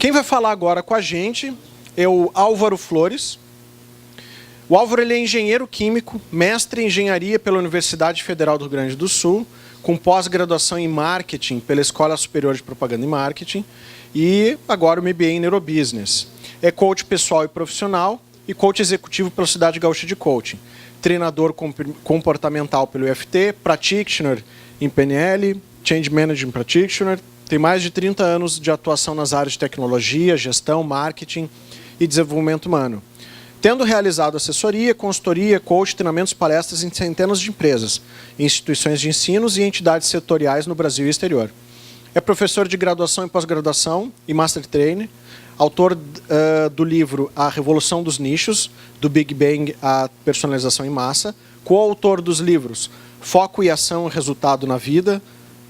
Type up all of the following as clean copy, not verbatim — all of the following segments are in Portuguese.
Quem vai falar agora com a gente é o Álvaro Flores. O Álvaro ele é engenheiro químico, mestre em engenharia pela Universidade Federal do Rio Grande do Sul, com pós-graduação em marketing pela Escola Superior de Propaganda e Marketing e agora o MBA em Neurobusiness. É coach pessoal e profissional e coach executivo pela Cidade Gaúcha de Coaching. Treinador comportamental pelo UFT, practitioner em PNL, Change Management Practitioner. Tem mais de 30 anos de atuação nas áreas de tecnologia, gestão, marketing e desenvolvimento humano. Tendo realizado assessoria, consultoria, coach, treinamentos, palestras em centenas de empresas, instituições de ensino e entidades setoriais no Brasil e exterior. É professor de graduação e pós-graduação e Master Trainer, autor do livro A Revolução dos Nichos, do Big Bang à Personalização em Massa, coautor dos livros Foco e Ação, Resultado na Vida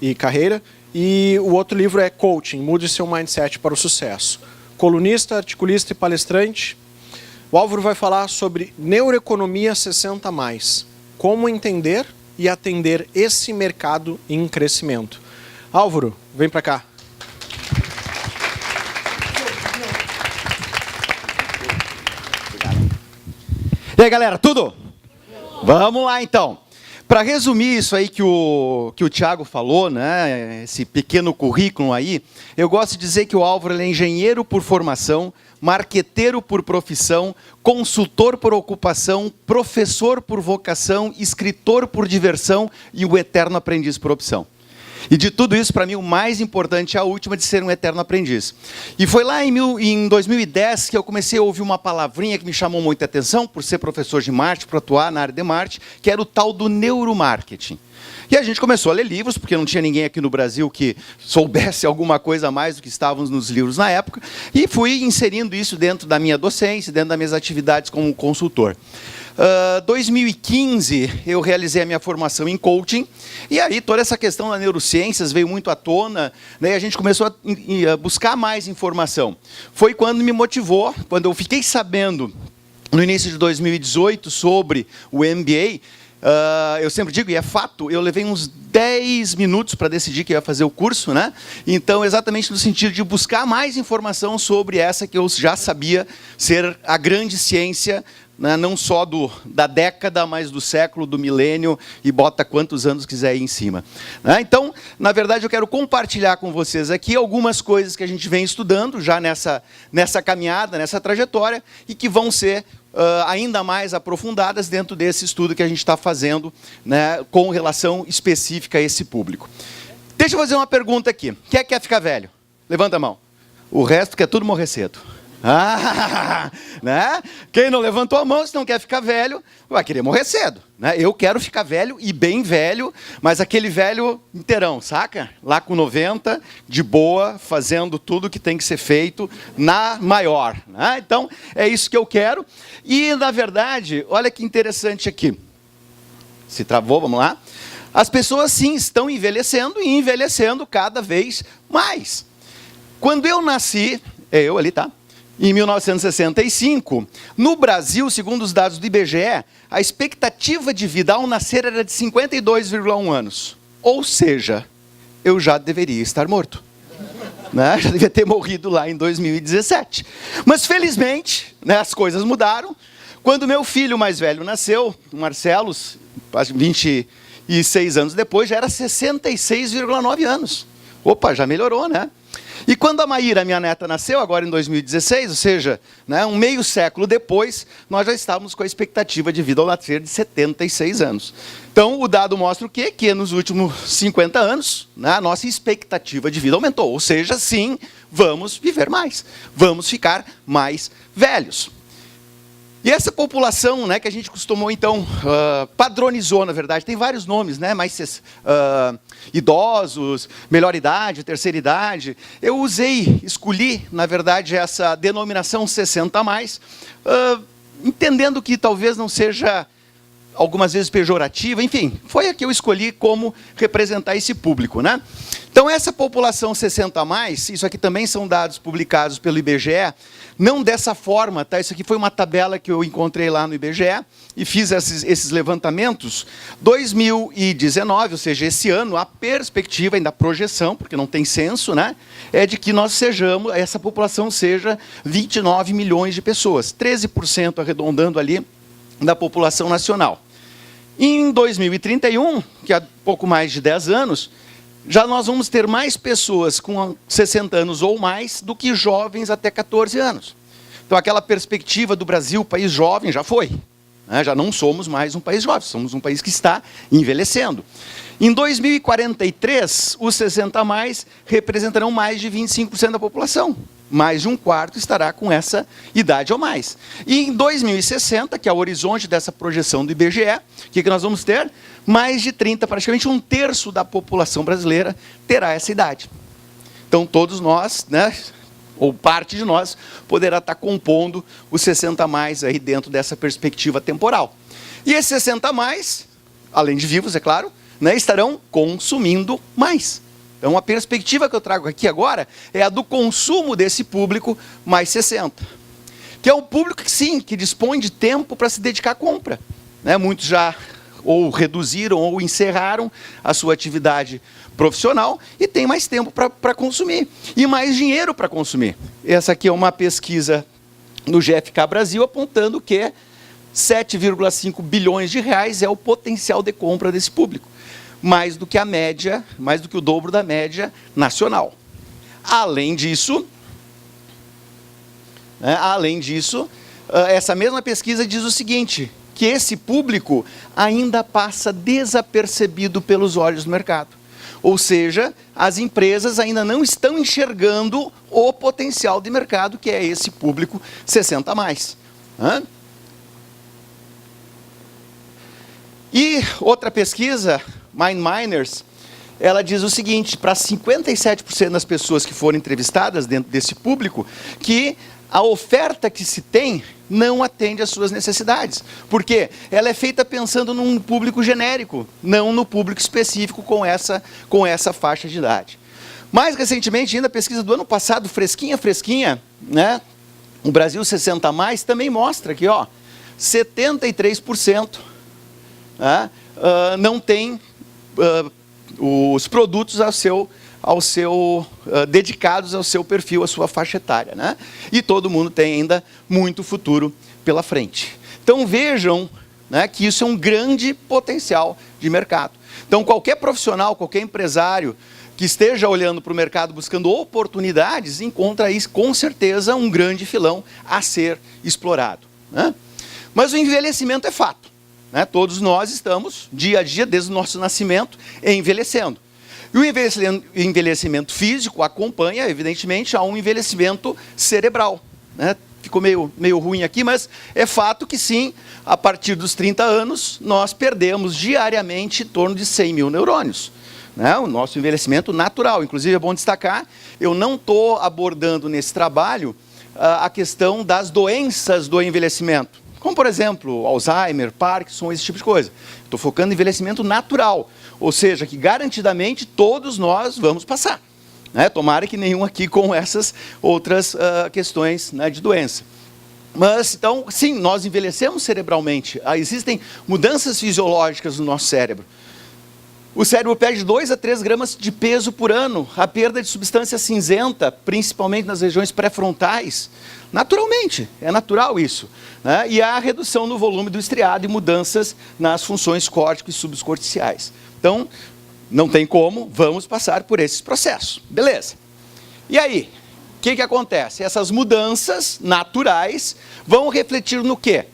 e Carreira, e o outro livro é Coaching, Mude Seu Mindset para o Sucesso. Colunista, articulista e palestrante. O Álvaro vai falar sobre neuroeconomia 60+, como entender e atender esse mercado em crescimento. Álvaro, vem para cá. E aí, galera, tudo? Vamos lá, então. Para resumir isso aí que o Thiago falou, né, esse pequeno currículo aí, eu gosto de dizer que o Álvaro é engenheiro por formação, marqueteiro por profissão, consultor por ocupação, professor por vocação, escritor por diversão e o eterno aprendiz por opção. E de tudo isso, para mim, o mais importante é a última de ser um eterno aprendiz. E foi lá em 2010 que eu comecei a ouvir uma palavrinha que me chamou muita atenção, por ser professor de marketing, por atuar na área de marketing, que era o tal do neuromarketing. E a gente começou a ler livros, porque não tinha ninguém aqui no Brasil que soubesse alguma coisa a mais do que estávamos nos livros na época, e fui inserindo isso dentro da minha docência, dentro das minhas atividades como consultor. 2015, eu realizei a minha formação em coaching, e aí toda essa questão da neurociências veio muito à tona, né, e a gente começou a buscar mais informação. Foi quando me motivou, quando eu fiquei sabendo, no início de 2018, sobre o MBA, eu sempre digo, e é fato, eu levei uns 10 minutos para decidir que ia fazer o curso, né? Então, exatamente no sentido de buscar mais informação sobre essa que eu já sabia ser a grande ciência, né? Não só da década, mas do século, do milênio, e bota quantos anos quiser aí em cima. Né? Então, na verdade, eu quero compartilhar com vocês aqui algumas coisas que a gente vem estudando já nessa caminhada, nessa trajetória, e que vão ser ainda mais aprofundadas dentro desse estudo que a gente está fazendo, né, com relação específica a esse público. Deixa eu fazer uma pergunta aqui. Quem quer ficar velho? Levanta a mão. O resto quer tudo morrer cedo. Né? Quem não levantou a mão, se não quer ficar velho, vai querer morrer cedo. Né? Eu quero ficar velho e bem velho, mas aquele velho inteirão, saca? Lá com 90, de boa, fazendo tudo que tem que ser feito na maior. Né? Então, é isso que eu quero. E, na verdade, olha que interessante aqui. Se travou, vamos lá. As pessoas, sim, estão envelhecendo e envelhecendo cada vez mais. Quando eu nasci, eu ali, tá? Em 1965, no Brasil, segundo os dados do IBGE, a expectativa de vida ao nascer era de 52,1 anos. Ou seja, eu já deveria estar morto. Né? Já devia ter morrido lá em 2017. Mas, felizmente, né, as coisas mudaram. Quando meu filho mais velho nasceu, o Marcelo, 26 anos depois, já era 66,9 anos. Opa, já melhorou, né? E quando a Maíra, minha neta, nasceu, agora em 2016, ou seja, né, um meio século depois, nós já estávamos com a expectativa de vida ao nascer de 76 anos. Então, o dado mostra o quê? Que nos últimos 50 anos, né, a nossa expectativa de vida aumentou. Ou seja, sim, vamos viver mais, vamos ficar mais velhos. E essa população, né, que a gente costumou, então, padronizou, na verdade, tem vários nomes, né, mais idosos, melhor idade, terceira idade. Eu escolhi, na verdade, essa denominação 60+, entendendo que talvez não seja algumas vezes pejorativa, enfim, foi a que eu escolhi como representar esse público, né? Então, essa população 60 a mais, isso aqui também são dados publicados pelo IBGE, não dessa forma, tá? Isso aqui foi uma tabela que eu encontrei lá no IBGE e fiz esses levantamentos. 2019, ou seja, esse ano, a perspectiva, ainda a projeção, porque não tem censo, né? É de que essa população seja 29 milhões de pessoas, 13% arredondando ali da população nacional. Em 2031, que é pouco mais de 10 anos, já nós vamos ter mais pessoas com 60 anos ou mais do que jovens até 14 anos. Então, aquela perspectiva do Brasil, país jovem, já foi. Né? Já não somos mais um país jovem, somos um país que está envelhecendo. Em 2043, os 60 a mais representarão mais de 25% da população. Mais de um quarto estará com essa idade ou mais. E em 2060, que é o horizonte dessa projeção do IBGE, o que nós vamos ter? Mais de 30%, praticamente um terço da população brasileira terá essa idade. Então, todos nós, né, ou parte de nós, poderá estar compondo os 60 a mais aí dentro dessa perspectiva temporal. E esses 60 a mais, além de vivos, é claro, né, estarão consumindo mais. Então, a perspectiva que eu trago aqui agora é a do consumo desse público mais 60. Que é um público que, sim, que dispõe de tempo para se dedicar à compra. Né, muitos já ou reduziram ou encerraram a sua atividade profissional e tem mais tempo para consumir. E mais dinheiro para consumir. Essa aqui é uma pesquisa do GfK Brasil apontando que 7,5 bilhões de reais é o potencial de compra desse público. Mais do que a média, mais do que o dobro da média nacional. Além disso, essa mesma pesquisa diz o seguinte, que esse público ainda passa desapercebido pelos olhos do mercado. Ou seja, as empresas ainda não estão enxergando o potencial de mercado, que é esse público 60 a mais. E outra pesquisa, MindMiners, ela diz o seguinte, para 57% das pessoas que foram entrevistadas dentro desse público, que a oferta que se tem não atende às suas necessidades. Por quê? Ela é feita pensando num público genérico, não no público específico com essa faixa de idade. Mais recentemente, ainda a pesquisa do ano passado, fresquinha, né? O Brasil 60 a mais também mostra que 73% né, não tem os produtos dedicados ao seu perfil, à sua faixa etária. Né? E todo mundo tem ainda muito futuro pela frente. Então vejam, né, que isso é um grande potencial de mercado. Então qualquer profissional, qualquer empresário que esteja olhando para o mercado buscando oportunidades, encontra aí com certeza um grande filão a ser explorado. Né? Mas o envelhecimento é fato. Né? Todos nós estamos, dia a dia, desde o nosso nascimento, envelhecendo. E o envelhecimento físico acompanha, evidentemente, a um envelhecimento cerebral. Né? Ficou meio ruim aqui, mas é fato que sim, a partir dos 30 anos, nós perdemos diariamente em torno de 100 mil neurônios. Né? O nosso envelhecimento natural. Inclusive, é bom destacar, eu não estou abordando nesse trabalho a questão das doenças do envelhecimento. Como, por exemplo, Alzheimer, Parkinson, esse tipo de coisa. Estou focando em envelhecimento natural. Ou seja, que garantidamente todos nós vamos passar. Né? Tomara que nenhum aqui com essas outras questões, né, de doença. Mas, então, sim, nós envelhecemos cerebralmente. Existem mudanças fisiológicas no nosso cérebro. O cérebro perde 2 a 3 gramas de peso por ano. A perda de substância cinzenta, principalmente nas regiões pré-frontais, naturalmente, é natural isso. Né? E há a redução no volume do estriado e mudanças nas funções córtico e subcorticiais. Então, não tem como, vamos passar por esses processos. Beleza. E aí, o que acontece? Essas mudanças naturais vão refletir no quê?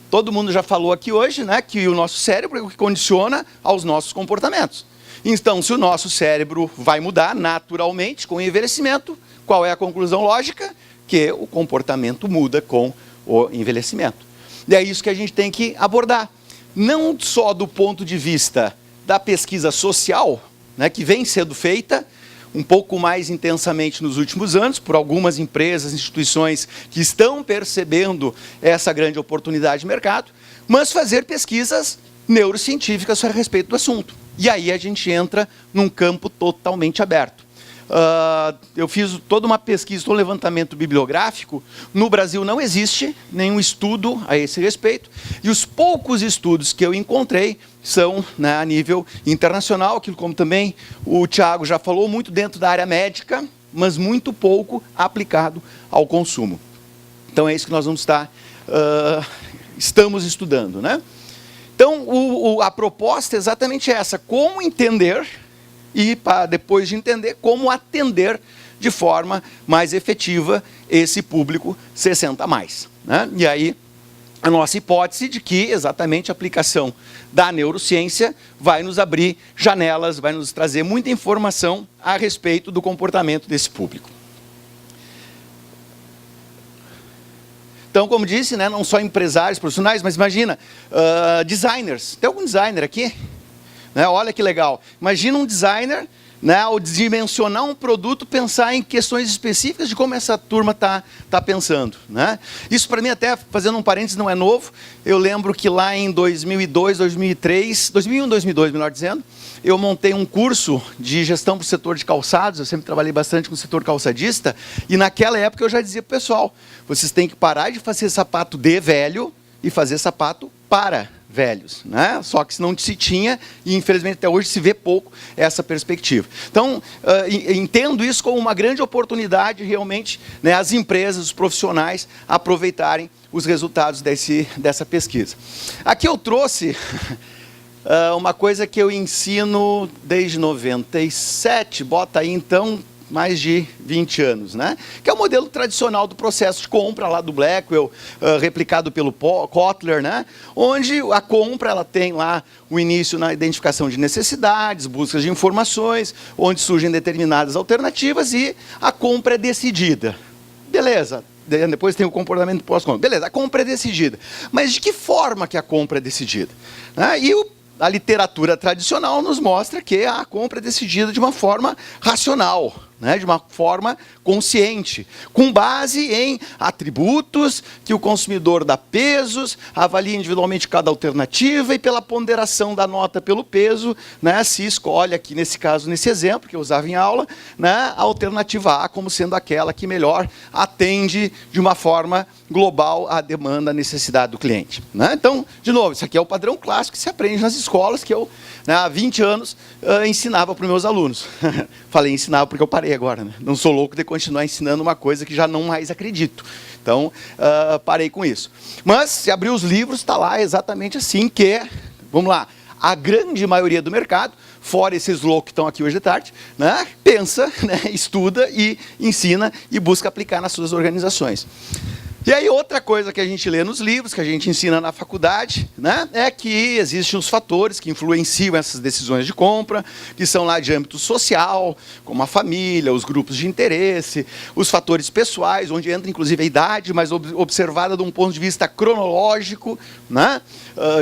Todo mundo já falou aqui hoje, né, que o nosso cérebro é o que condiciona aos nossos comportamentos. Então, se o nosso cérebro vai mudar naturalmente com o envelhecimento, qual é a conclusão lógica? Que o comportamento muda com o envelhecimento. E é isso que a gente tem que abordar. Não só do ponto de vista da pesquisa social, né, que vem sendo feita, um pouco mais intensamente nos últimos anos, por algumas empresas, instituições que estão percebendo essa grande oportunidade de mercado, mas fazer pesquisas neurocientíficas a respeito do assunto. E aí a gente entra num campo totalmente aberto. Eu fiz toda uma pesquisa, um levantamento bibliográfico. No Brasil não existe nenhum estudo a esse respeito, e os poucos estudos que eu encontrei são, né, a nível internacional, aquilo como também o Thiago já falou, muito dentro da área médica, mas muito pouco aplicado ao consumo. Então é isso que nós vamos estar, estamos estudando, né? Então a proposta é exatamente essa: como entender e, depois de entender, como atender de forma mais efetiva esse público 60+. Né? E aí, a nossa hipótese de que exatamente a aplicação da neurociência vai nos abrir janelas, vai nos trazer muita informação a respeito do comportamento desse público. Então, como disse, né, não só empresários, profissionais, mas imagina, designers. Tem algum designer aqui? Né, olha que legal. Imagina um designer, né, ao dimensionar um produto, pensar em questões específicas de como essa turma tá pensando. Né? Isso, para mim, até fazendo um parênteses, não é novo. Eu lembro que lá em 2002, 2003, 2001, 2002, melhor dizendo, eu montei um curso de gestão para o setor de calçados. Eu sempre trabalhei bastante com o setor calçadista, e naquela época eu já dizia para o pessoal: vocês têm que parar de fazer sapato de velho e fazer sapato para velhos, né? Só que não se tinha, e infelizmente até hoje se vê pouco essa perspectiva. Então, entendo isso como uma grande oportunidade realmente, né, as empresas, os profissionais aproveitarem os resultados dessa pesquisa. Aqui eu trouxe uma coisa que eu ensino desde 97, bota aí então mais de 20 anos, né? Que é o modelo tradicional do processo de compra lá do Blackwell, replicado pelo Kotler, né? Onde a compra ela tem lá o início na identificação de necessidades, buscas de informações, onde surgem determinadas alternativas e a compra é decidida. Beleza. Depois tem o comportamento pós-compra. Beleza, a compra é decidida. Mas de que forma que a compra é decidida? Né? A literatura tradicional nos mostra que a compra é decidida de uma forma racional, né, de uma forma consciente, com base em atributos que o consumidor dá pesos, avalia individualmente cada alternativa e pela ponderação da nota pelo peso, né, se escolhe aqui, nesse caso, nesse exemplo que eu usava em aula, né, a alternativa A como sendo aquela que melhor atende de uma forma global à demanda, à necessidade do cliente. Né? Então, de novo, isso aqui é o padrão clássico que se aprende nas escolas, que eu, né, há 20 anos, ensinava para os meus alunos. Falei ensinava porque eu parei agora, né? Não sou louco de continuar ensinando uma coisa que já não mais acredito. Então, parei com isso. Mas, se abrir os livros, está lá exatamente assim que, vamos lá, a grande maioria do mercado, fora esses loucos que estão aqui hoje de tarde, né, pensa, né, estuda e ensina e busca aplicar nas suas organizações. E aí outra coisa que a gente lê nos livros, que a gente ensina na faculdade, né, é que existem os fatores que influenciam essas decisões de compra, que são lá de âmbito social, como a família, os grupos de interesse, os fatores pessoais, onde entra inclusive a idade, mas observada de um ponto de vista cronológico, né,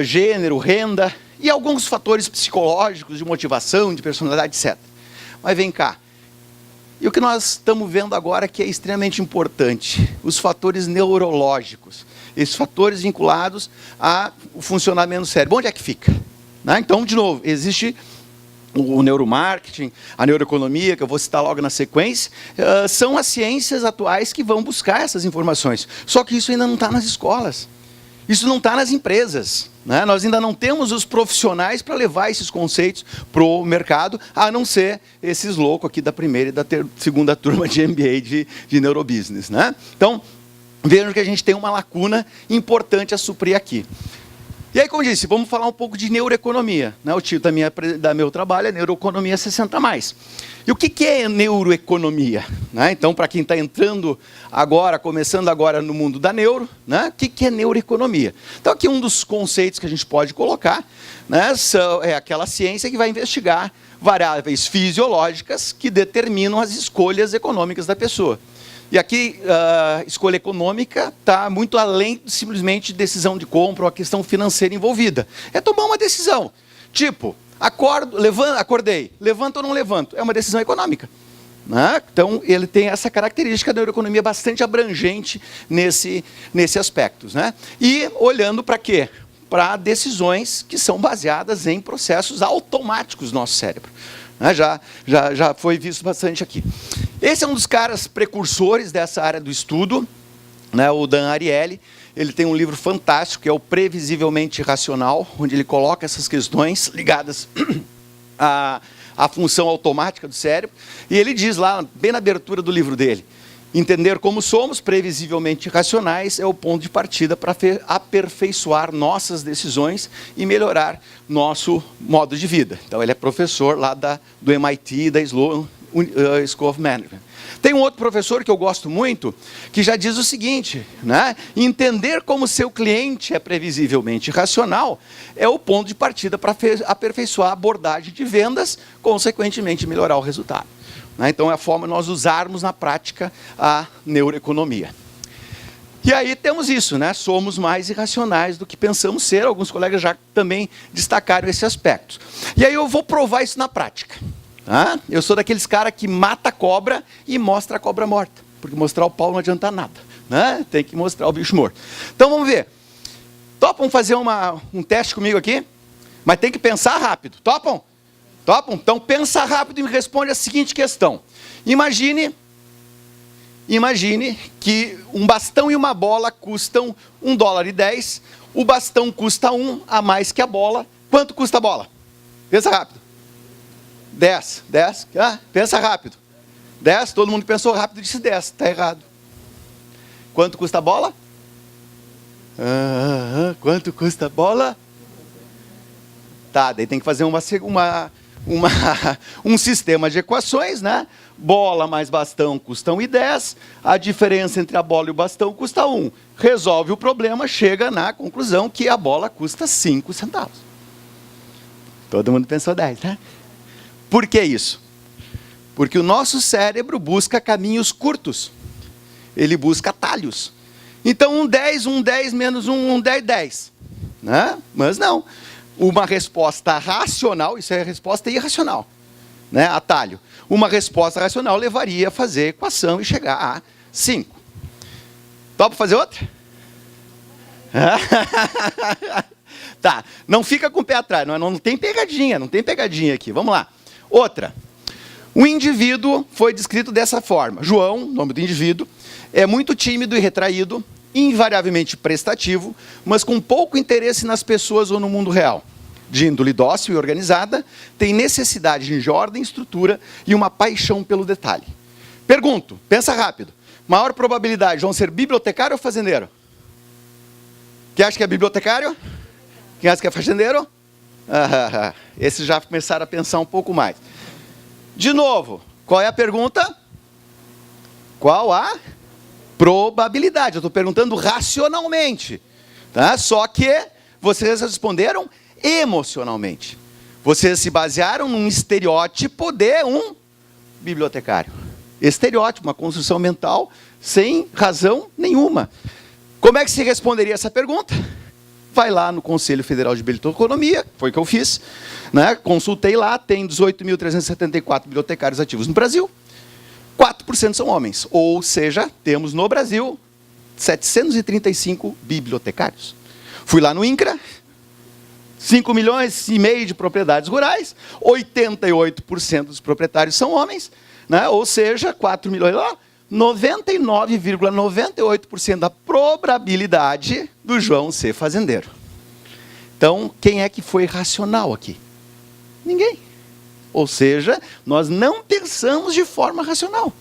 gênero, renda, e alguns fatores psicológicos, de motivação, de personalidade, etc. Mas vem cá. E o que nós estamos vendo agora que é extremamente importante, os fatores neurológicos, esses fatores vinculados ao funcionamento do cérebro. Onde é que fica? Né? Então, de novo, existe o neuromarketing, a neuroeconomia, que eu vou citar logo na sequência, são as ciências atuais que vão buscar essas informações. Só que isso ainda não está nas escolas. Isso não está nas empresas, né? Nós ainda não temos os profissionais para levar esses conceitos para o mercado, a não ser esses loucos aqui da primeira e da segunda turma de MBA de Neurobusiness. Né? Então, vejam que a gente tem uma lacuna importante a suprir aqui. E aí, como disse, vamos falar um pouco de neuroeconomia. Né? O título da meu trabalho é Neuroeconomia 60+. E o que é neuroeconomia? Né? Então, para quem está entrando agora, começando agora no mundo da neuro, né? O que é neuroeconomia? Então, aqui um dos conceitos que a gente pode colocar, né, é aquela ciência que vai investigar variáveis fisiológicas que determinam as escolhas econômicas da pessoa. E aqui, a escolha econômica está muito além de simplesmente decisão de compra ou a questão financeira envolvida. É tomar uma decisão. Tipo, acordei, levanto ou não levanto? É uma decisão econômica. né? Então, ele tem essa característica da neuroeconomia bastante abrangente nesse aspecto, né? E olhando para quê? Para decisões que são baseadas em processos automáticos do nosso cérebro. Né? Já foi visto bastante aqui. Esse é um dos caras precursores dessa área do estudo, né? O Dan Ariely. Ele tem um livro fantástico, que é o Previsivelmente Racional, onde ele coloca essas questões ligadas à função automática do cérebro. E ele diz lá, bem na abertura do livro dele, entender como somos previsivelmente racionais é o ponto de partida para aperfeiçoar nossas decisões e melhorar nosso modo de vida. Então, ele é professor lá do MIT, da Sloan School of Management. Tem um outro professor que eu gosto muito, que já diz o seguinte, né? Entender como seu cliente é previsivelmente racional é o ponto de partida para aperfeiçoar a abordagem de vendas, consequentemente melhorar o resultado. Né? Então, é a forma de nós usarmos na prática a neuroeconomia. E aí temos isso, né? Somos mais irracionais do que pensamos ser. Alguns colegas já também destacaram esse aspecto. E aí eu vou provar isso na prática. Tá? Eu sou daqueles caras que mata a cobra e mostra a cobra morta. Porque mostrar o pau não adianta nada. Né? Tem que mostrar o bicho morto. Então vamos ver. Topam fazer um teste comigo aqui? Mas tem que pensar rápido. Topam? Topam? Então pensa rápido e me responde a seguinte questão. Imagine que um bastão e uma bola custam $1,10. O bastão custa 1 a mais que a bola. Quanto custa a bola? Pensa rápido. 10. Ah, pensa rápido. 10, todo mundo pensou rápido e disse 10. Está errado. Quanto custa a bola? Quanto custa a bola? Tá, daí tem que fazer um sistema de equações, né? Bola mais bastão custa 1,10. A diferença entre a bola e o bastão custa 1. Resolve o problema, chega na conclusão que a bola custa 5 centavos. Todo mundo pensou 10, né? Por que isso? Porque o nosso cérebro busca caminhos curtos. Ele busca atalhos. Então, 1,10 menos 1,10, 10. Né? Mas não. Uma resposta racional, isso é resposta irracional. Né? Atalho. Uma resposta racional levaria a fazer equação e chegar a 5. Topa fazer outra? Tá, não fica com o pé atrás, não tem pegadinha, aqui. Vamos lá. Outra. O indivíduo foi descrito dessa forma. João, nome do indivíduo, é muito tímido e retraído, invariavelmente prestativo, mas com pouco interesse nas pessoas ou no mundo real. De índole dócil e organizada, tem necessidade de ordem, estrutura e uma paixão pelo detalhe. Pergunto, pensa rápido. Maior probabilidade de João ser bibliotecário ou fazendeiro? Quem acha que é bibliotecário? Quem acha que é fazendeiro? Esses já começaram a pensar um pouco mais. De novo, qual é a pergunta? Qual a probabilidade? Eu estou perguntando racionalmente. Tá? Só que vocês responderam emocionalmente. Vocês se basearam num estereótipo de um bibliotecário. Estereótipo, uma construção mental sem razão nenhuma. Como é que se responderia essa pergunta? Vai lá no Conselho Federal de Biblioteconomia, foi o que eu fiz, né? Consultei lá, tem 18.374 bibliotecários ativos no Brasil, 4% são homens, ou seja, temos no Brasil 735 bibliotecários. Fui lá no INCRA, 5,5 milhões de propriedades rurais, 88% dos proprietários são homens, né? Ou seja, 4 milhões lá, 99,98% da probabilidade do João ser fazendeiro. Então, quem é que foi racional aqui? Ninguém. Ou seja, nós não pensamos de forma racional.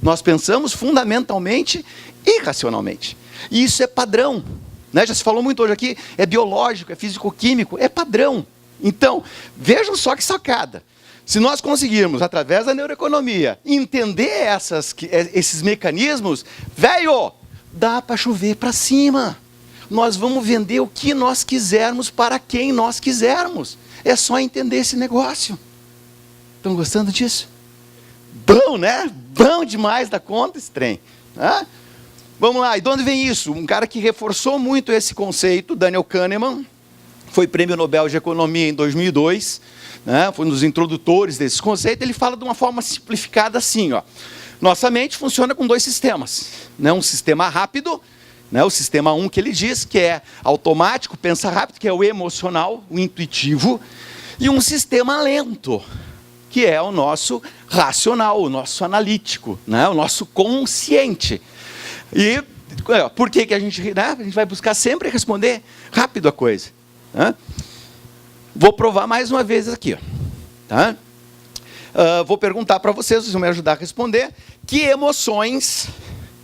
Nós pensamos fundamentalmente irracionalmente. E isso é padrão. Né? Já se falou muito hoje aqui, é biológico, é físico-químico, é padrão. Então, vejam só que sacada. Se nós conseguirmos, através da neuroeconomia, entender esses mecanismos, velho, dá para chover para cima. Nós vamos vender o que nós quisermos para quem nós quisermos. É só entender esse negócio. Estão gostando disso? Bom, né? Bom demais da conta esse trem. Tá? Vamos lá, e de onde vem isso? Um cara que reforçou muito esse conceito, Daniel Kahneman, foi prêmio Nobel de Economia em 2002, né? Foi um dos introdutores desse conceito. Ele fala de uma forma simplificada assim, ó. Nossa mente funciona com dois sistemas, né? Um sistema rápido, né? O sistema 1 que ele diz, que é automático, pensa rápido, que é o emocional, o intuitivo, e um sistema lento, que é o nosso racional, o nosso analítico, né? O nosso consciente. E por que a gente, né? A gente vai buscar sempre responder rápido a coisa, né? Vou provar mais uma vez aqui, ó, tá? Vou perguntar para vocês vão me ajudar a responder, que emoções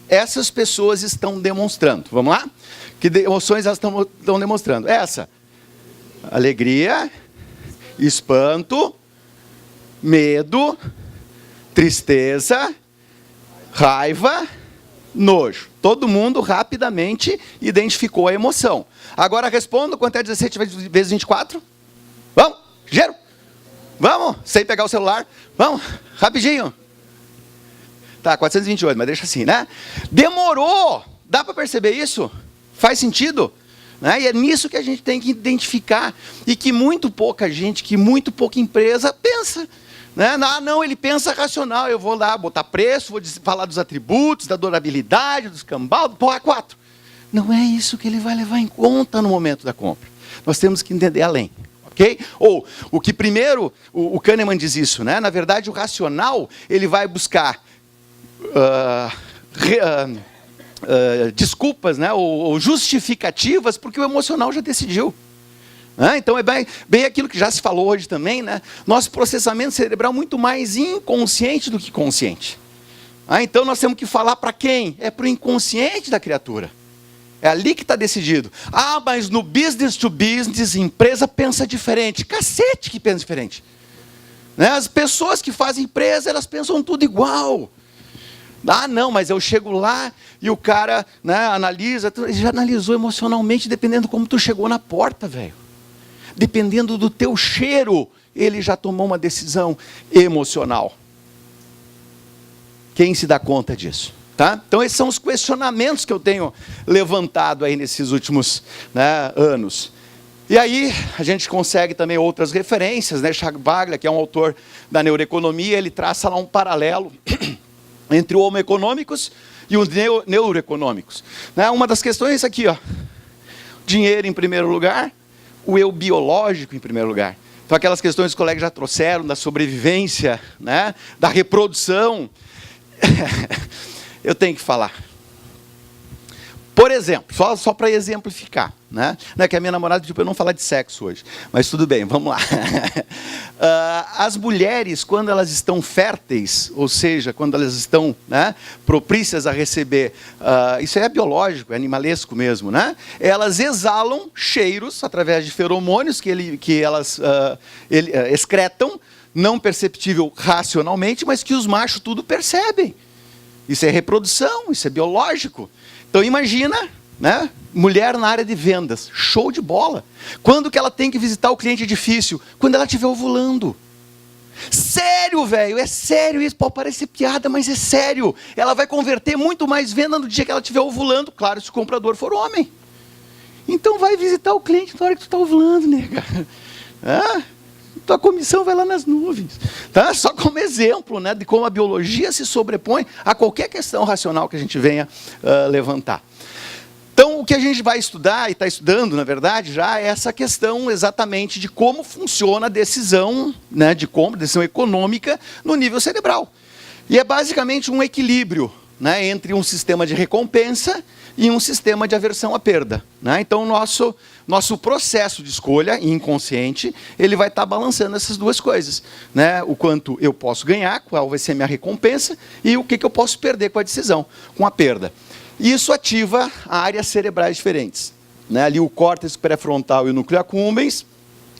essas pessoas estão demonstrando. Vamos lá? Que emoções elas estão demonstrando? Essa: alegria, espanto, medo, tristeza, raiva, nojo. Todo mundo rapidamente identificou a emoção. Agora respondo, quanto é 17 vezes 24? Vamos, ligeiro. Vamos, sem pegar o celular. Vamos, rapidinho. Tá, 428, mas deixa assim, né? Demorou. Dá para perceber isso? Faz sentido? Né? E é nisso que a gente tem que identificar. E que muito pouca gente, que muito pouca empresa pensa. Né? Ah, não, ele pensa racional. Eu vou lá botar preço, vou falar dos atributos, da durabilidade, dos cambal, do porra 4. Não é isso que ele vai levar em conta no momento da compra. Nós temos que entender além. Okay? Ou, o que primeiro, o Kahneman diz isso, né? Na verdade, o racional, ele vai buscar desculpas, né? Ou justificativas, porque o emocional já decidiu. Então, é bem aquilo que já se falou hoje também, né? Nosso processamento cerebral é muito mais inconsciente do que consciente. Então, nós temos que falar para quem? É para o inconsciente da criatura. É ali que está decidido. Ah, mas no business to business, empresa pensa diferente. Cacete que pensa diferente. Né? As pessoas que fazem empresa, elas pensam tudo igual. Ah, não, mas eu chego lá e o cara, né, analisa. Ele já analisou emocionalmente, dependendo como tu chegou na porta, velho. Dependendo do teu cheiro, ele já tomou uma decisão emocional. Quem se dá conta disso? Tá? Então, esses são os questionamentos que eu tenho levantado aí nesses últimos, né, anos. E aí, a gente consegue também outras referências, né? Jacques Baglia, que é um autor da neuroeconomia, ele traça lá um paralelo entre o homo econômicos e os neuroeconômicos. Né? Uma das questões é aqui, ó, dinheiro em primeiro lugar, o eu biológico em primeiro lugar. Então, aquelas questões que os colegas já trouxeram da sobrevivência, né, da reprodução. Eu tenho que falar. Por exemplo, só para exemplificar, né? Não é que a minha namorada pediu para eu não falar de sexo hoje, mas tudo bem, vamos lá. As mulheres, quando elas estão férteis, ou seja, quando elas estão, né, propícias a receber, isso é biológico, é animalesco mesmo, né? Elas exalam cheiros através de feromônios que elas excretam, não perceptível racionalmente, mas que os machos tudo percebem. Isso é reprodução, isso é biológico. Então imagina, né, mulher na área de vendas, show de bola. Quando que ela tem que visitar o cliente difícil? Quando ela estiver ovulando. Sério, velho, é sério isso. Pode parecer piada, mas é sério. Ela vai converter muito mais venda no dia que ela estiver ovulando. Claro, se o comprador for homem. Então vai visitar o cliente na hora que tu está ovulando, nega. Tua comissão vai lá nas nuvens. Tá? Só como exemplo, né, de como a biologia se sobrepõe a qualquer questão racional que a gente venha levantar. Então, o que a gente vai estudar, e está estudando, na verdade, já é essa questão exatamente de como funciona a decisão, né, de compra, decisão econômica no nível cerebral. E é basicamente um equilíbrio, né, entre um sistema de recompensa e um sistema de aversão à perda. Né? Então, o nosso processo de escolha inconsciente, ele vai estar balançando essas duas coisas. Né? O quanto eu posso ganhar, qual vai ser a minha recompensa, e o que eu posso perder com a decisão, com a perda. E isso ativa áreas cerebrais diferentes. Né? Ali o córtex pré-frontal e o núcleo accumbens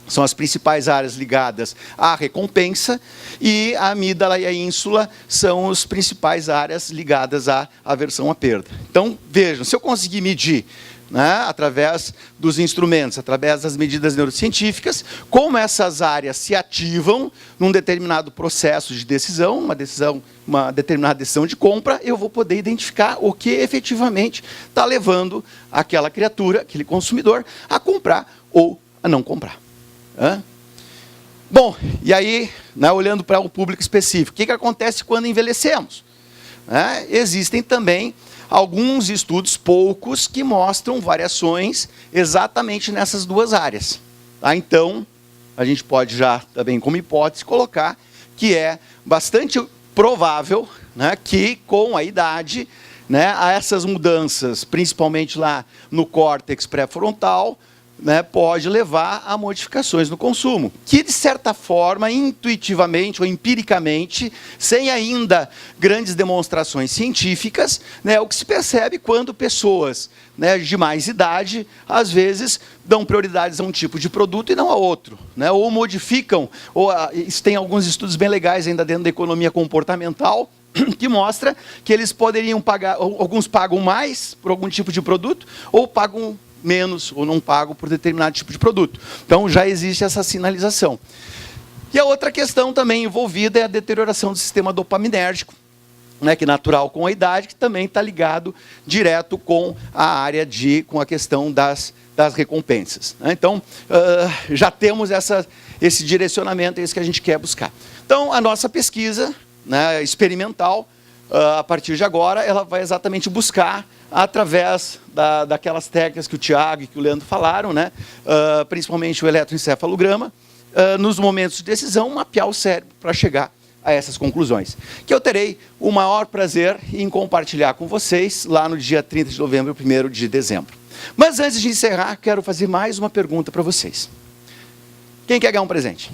são as principais áreas ligadas à recompensa, e a amígdala e a ínsula são as principais áreas ligadas à aversão à perda. Então, vejam, se eu conseguir medir, né, através dos instrumentos, através das medidas neurocientíficas, como essas áreas se ativam num determinado processo de decisão, uma determinada decisão de compra, eu vou poder identificar o que efetivamente está levando aquela criatura, aquele consumidor, a comprar ou a não comprar. Bom, e aí, né, olhando para o público específico, o que acontece quando envelhecemos? Existem também alguns estudos, poucos, que mostram variações exatamente nessas duas áreas. Então, a gente pode já, também como hipótese, colocar que é bastante provável, né, que com a idade, né, essas mudanças, principalmente lá no córtex pré-frontal, né, pode levar a modificações no consumo, que de certa forma, intuitivamente ou empiricamente, sem ainda grandes demonstrações científicas, né, é o que se percebe quando pessoas, né, de mais idade, às vezes dão prioridades a um tipo de produto e não a outro, né, ou modificam, ou isso tem alguns estudos bem legais ainda dentro da economia comportamental, que mostra que eles poderiam pagar, alguns pagam mais por algum tipo de produto, ou pagam menos ou não pagam por determinado tipo de produto. Então já existe essa sinalização. E a outra questão também envolvida é a deterioração do sistema dopaminérgico, né, que é natural com a idade, que também está ligado direto com a área com a questão das recompensas. Então, já temos esse direcionamento, é isso que a gente quer buscar. Então, a nossa pesquisa, né, experimental, a partir de agora, ela vai exatamente buscar, através daquelas técnicas que o Tiago e que o Leandro falaram, né, principalmente o eletroencefalograma, nos momentos de decisão, mapear o cérebro para chegar a essas conclusões. Que eu terei o maior prazer em compartilhar com vocês lá no dia 30 de novembro e 1º de dezembro. Mas antes de encerrar, quero fazer mais uma pergunta para vocês. Quem quer ganhar um presente?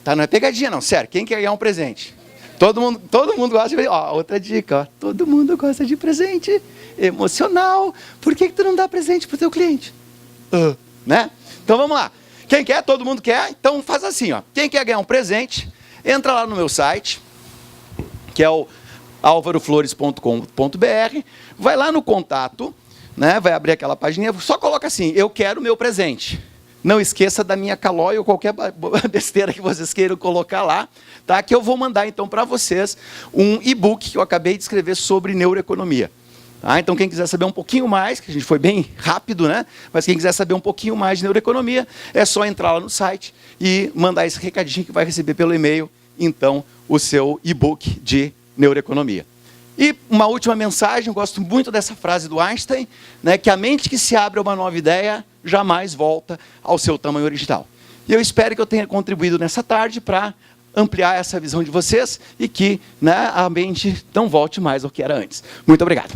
Tá, não é pegadinha não, sério, quem quer ganhar um presente? Todo mundo gosta de presente. Ó, outra dica, ó, todo mundo gosta de presente emocional. Por que tu não dá presente para o teu cliente? Né? Então vamos lá. Quem quer? Todo mundo quer? Então faz assim, ó. Quem quer ganhar um presente, entra lá no meu site, que é o alvaroflores.com.br, vai lá no contato, né? Vai abrir aquela pagininha, só coloca assim, eu quero o meu presente. Não esqueça da minha calói ou qualquer besteira que vocês queiram colocar lá, tá? Que eu vou mandar então para vocês um e-book que eu acabei de escrever sobre neuroeconomia. Então quem quiser saber um pouquinho mais, que a gente foi bem rápido, né? Mas quem quiser saber um pouquinho mais de neuroeconomia, é só entrar lá no site e mandar esse recadinho que vai receber pelo e-mail, então, o seu e-book de neuroeconomia. E uma última mensagem, eu gosto muito dessa frase do Einstein, né, que a mente que se abre a uma nova ideia jamais volta ao seu tamanho original. E eu espero que eu tenha contribuído nessa tarde para ampliar essa visão de vocês e que, né, a mente não volte mais ao que era antes. Muito obrigado.